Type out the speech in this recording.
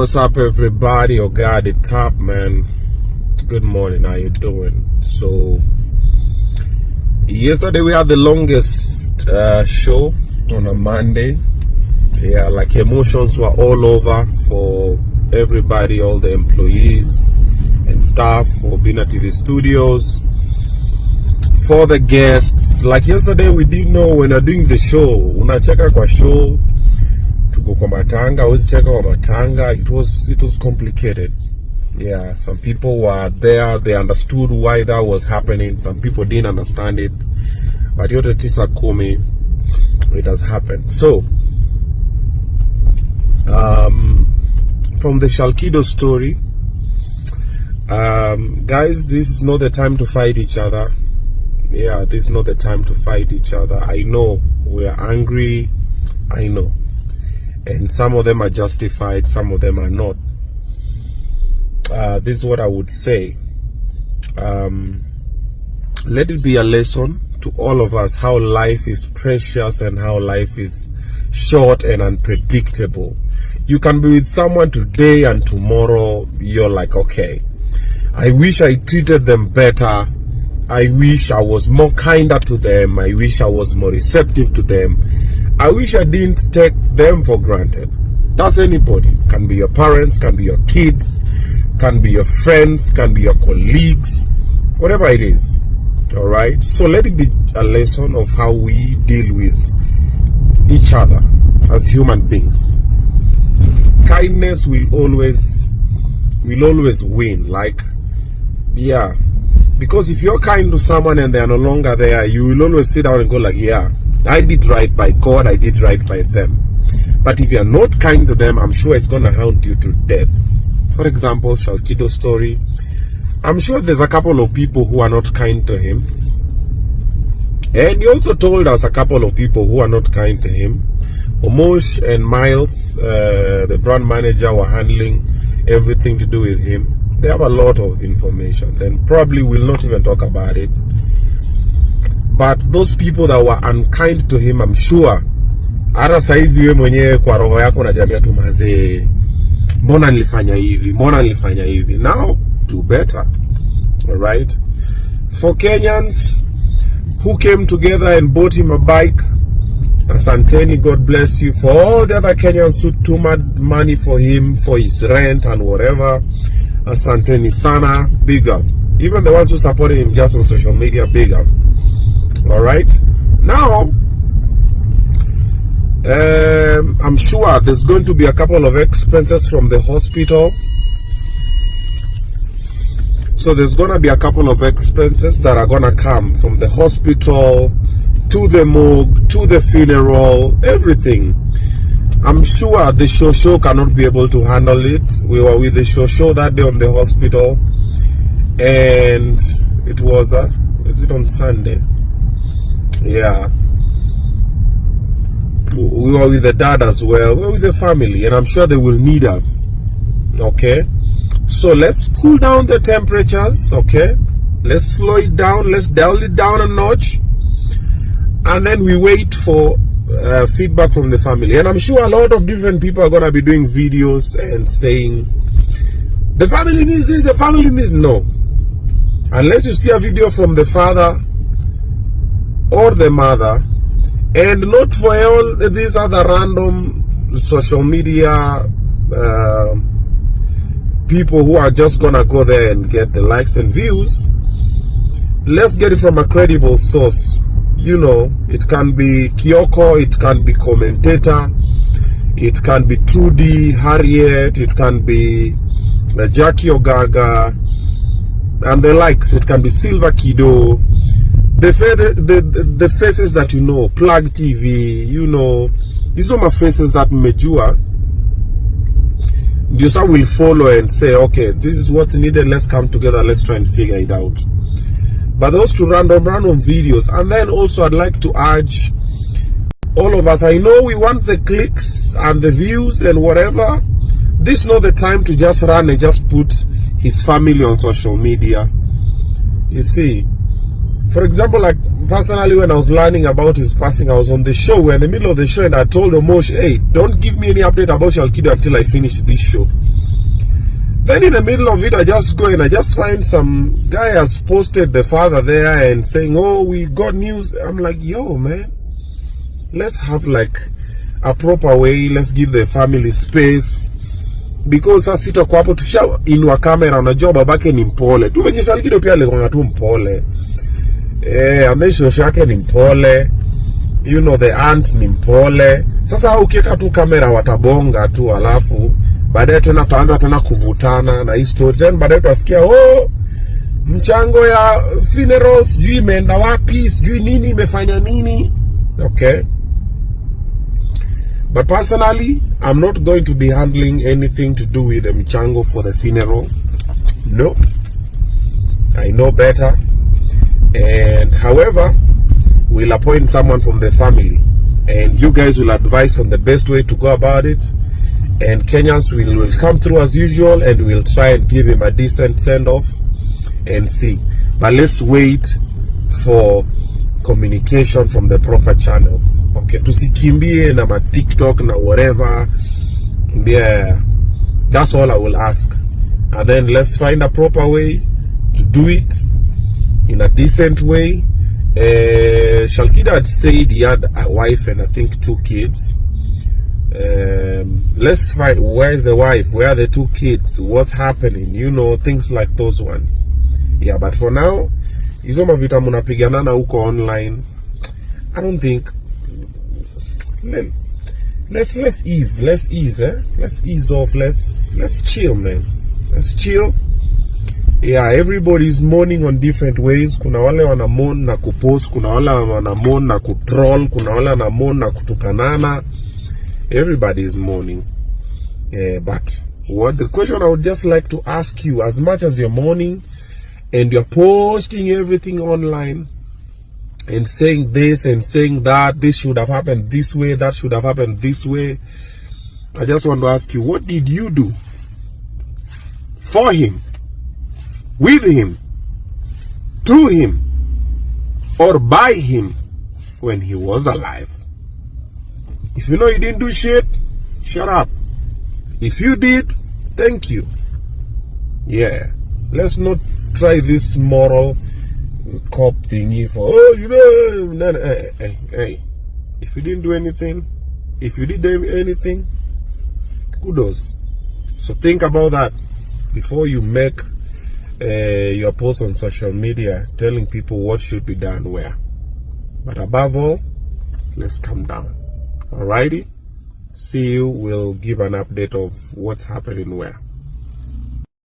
What's up, everybody? Your guy at the top, man. Good morning. How you doing? So yesterday we had the longest show on a Monday. Yeah, like emotions were all over for everybody, all the employees and staff for Obinna TV Studios, for the guests. Like yesterday, we didn't know when you're doing the show. Unacheka kwa show, tuko kwa matanga, uzicheka kwa matanga. It was complicated. Yeah, some people were there, they understood why that was happening. Some people didn't understand it. But yote tisa kumi, it has happened. So, from the Shalkido'S story, guys, this is not the time to fight each other. Yeah, this is not the time to fight each other. I know we are angry. I know. And some of them are justified, some of them are not. This is what I would say. Let it be a lesson to all of us how life is precious and how life is short and unpredictable. You can be with someone today and tomorrow you're like, okay, I wish I treated them better. I wish I was more kinder to them. I wish I was more receptive to them. I wish I didn't take them for granted. That's anybody. Can be your parents, can be your kids, can be your friends, can be your colleagues, whatever it is. All right. So let it be a lesson of how we deal with each other as human beings. Kindness will always win. Like, yeah, because if you're kind to someone and they are no longer there, you will always sit down and go like, yeah, I did right by God, I did right by them. But if you're not kind to them, I'm sure it's going to haunt you to death. For example, Shalkido'S story, I'm sure there's a couple of people who are not kind to him. And he also told us a couple of people who are not kind to him. Omosh and Miles, the brand manager, were handling everything to do with him. They have a lot of information and probably will not even talk about it. But those people that were unkind to him, I'm sure, hata saizi wewe mwenyewe kwa roho yako unajambia tu mazee, mbona nilifanya hivi? Now, do better. All right? For Kenyans who came together and bought him a bike, asanteni, God bless you. For all the other Kenyans who took money for him, for his rent and whatever, asanteni sana, big up. Even the ones who supported him just on social media, big up. All right? Now, I'm sure there's going to be a couple of expenses from the hospital. So there's going to be a couple of expenses that are going to come from the hospital to the morgue, to the funeral, everything. I'm sure the show cannot be able to handle it. We were with the show that day on the hospital, and it was is it on Sunday? Yeah. We were with the dad as well. We were with the family, and I'm sure they will need us. Okay? So let's cool down the temperatures, okay? Let's slow it down. Let's dial it down a notch. And then we wait for feedback from the family. And I'm sure a lot of different people are going to be doing videos and saying, the family needs this, the family needs... No. Unless you see a video from the father or the mother, and not for all these other random social media people who are just gonna go there and get the likes and views. Let's get it from a credible source. You know, it can be Kyoko, it can be commentator, it can be Trudy, Harriet, it can be Jackie Ogaga, and the likes. It can be Silver Kido. The faces that you know, Plug TV, you know, these are my faces that Mejua, Diosa will follow and say, okay, this is what's needed, let's come together, let's try and figure it out. But those two random videos. And then also I'd like to urge all of us, I know we want the clicks and the views and whatever. This is not the time to just run and just put his family on social media. You see, for example, like personally, when I was learning about his passing, I was on the show. We're in the middle of the show, and I told Omosh, hey, don't give me any update about Shalkido until I finish this show. Then in the middle of it, I just go and I just find some guy has posted the father there and saying, oh, we got news. I'm like, yo, man, let's have like a proper way. Let's give the family space. Because sasa sitakuwa hapo tusha inua kamera, unajua babake ni mpole. Tu venye Shalkido pia alikuwa tu mpole. And then shosha yake ni mpole. You know, the aunt ni mpole. Sasa ukiweka tu kamera watabonga tu, alafu baadaye tena tutaanza tena kuvutana na hii story. Then baadaye tutasikia oh, mchango ya funeral sijui imeenda wapi, sijui nini imefanya nini. Okay. But personally, I'm not going to be handling anything to do with the mchango for the funeral. No. I know better. And however, we'll appoint someone from the family. And you guys will advise on the best way to go about it. And Kenyans will come through as usual, and we'll try and give him a decent send-off and see. But let's wait for communication from the proper channels. Okay, tusikimbie na ma TikTok na whatever. Yeah, that's all I will ask. And then let's find a proper way to do it in a decent way. Shalkido had said he had a wife and I think 2 kids. Let's find where's the wife, where are the 2 kids, what's happening, you know, things like those ones. Yeah, but for now, hizo mavita munapiganana huko online, I don't think. Let's ease off. Let's chill, man. Let's chill. Yeah, everybody's mourning on different ways. Kuna wale wana mourn na kupost, kuna wale wana mourn na kutroll, kuna wale wana mourn na kutukanana. Everybody's mourning. But what the question I would just like to ask you, as much as you're mourning and you're posting everything online and saying this and saying that, this should have happened this way, that should have happened this way, I just want to ask you, what did you do for him, with him, to him, or by him when he was alive? If you know you didn't do shit, shut up. If you did, thank you. Yeah, let's not try this moral cop thingy for, oh, you know, hey. If you didn't do anything, if you did anything, kudos. So think about that before you make your post on social media telling people what should be done where. But above all, let's calm down. Alrighty? See you. We'll give an update of what's happening where.